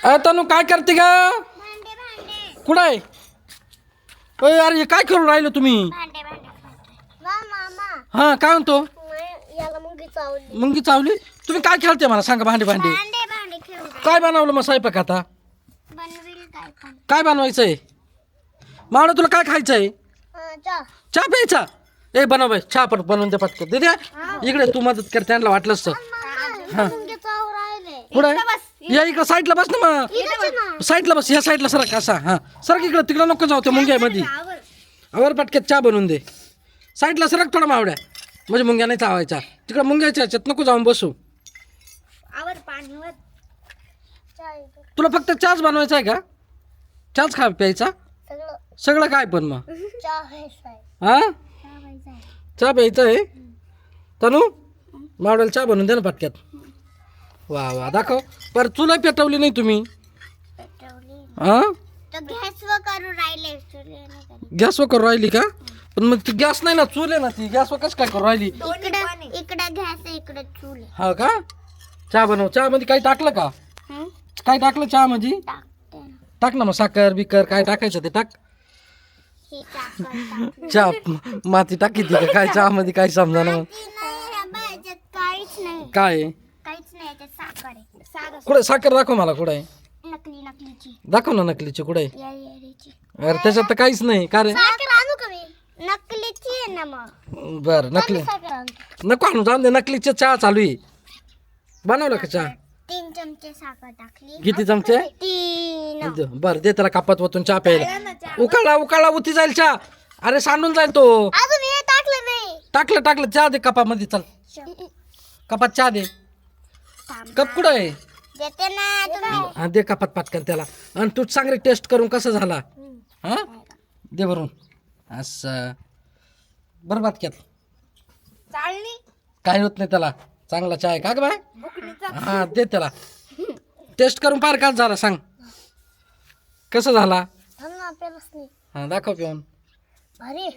तनु काय करते का? कुठं आहे? अरे अरे काय करून राहिलो तुम्ही? हा काय म्हणतो? मुंगी चावली. तुम्ही काय खेळते मला सांगा? भांडे भांडे काय बनवलं मग स्वयंपाक आता? काय बनवायचंय? मावळा तुला काय खायचंय? चहा प्यायचा? ए बनव बाई चहा पण बनवून दे पटकन. दे इकडे तू मदत कर त्यांना वाटलंच तर. हा कुठं आहे? या इकडं साईडला बस ना मग. साईडला बस. ह्या साईडला सरक असा. हा सरक इकडं. तिकडं नको जाऊ त्या मुंग्यामध्ये. आवर पटक्यात चहा बनवून दे. साईडला सरक थोडा मावड्या म्हणजे मुंग्या नाही चावायचा. तिकडं मुंग्याच्या ह्याच्यात नको जाऊन बसू. तुला फक्त चहाच बनवायचा आहे का? चहाच खा प्यायचा सगळं काय पण मग? हा चहा प्यायचा आहे. तनु मावड्याला चहा बनवून दे ना पटक्यात. वा वा दाखव. पर चुला पेटवली नाही तुम्ही? हा गॅसवर करून राहिली का? पण मग ती गॅस नाही ना चूल आहे ना. ती गॅसवर कसं काय करून राहिली? हा का? चहा बनव. चहा मध्ये काही टाकलं का? काय टाकलं चहा मध्ये? टाक ना मग साखर बिकर काय टाकायचं ते टाक. चहा माती टाकी ती का काय चहा मध्ये? काय समजा ना. काय कुठे साखर दाखव मला. कुठे आहे? दाखव ना नकलीची. कुठे आहे? अरे त्याच्यात तर काहीच नाही का रे? बर नकली नको आणू जाऊन दे. नकलीचे चहा चालू आहे. बनवलं का चहा? 3 चमचे साखर टाकली. किती चमचे? 3. बर दे त्याला कपात वतून चहा प्यायला. उकाळा उकाळा उती जाईल चहा. अरे सांडून जाईल तो. अजून हे टाकलं नाही. टाकलं चहा दे कपामध्ये. चल कपात चहा दे. कप कुठं आहे? देते ना तुम्ही. हा दे कपात पाटकन त्याला. आणि तू सांग रे टेस्ट करून कसं झाला. हा दे भरून. असं बरबाद केलं. काय होत नाही त्याला. चांगला चहा आहे का ग बाय? हा दे त्याला टेस्ट करून पार का झाला सांग कसं झाला. हा दाखव पिऊन. भारी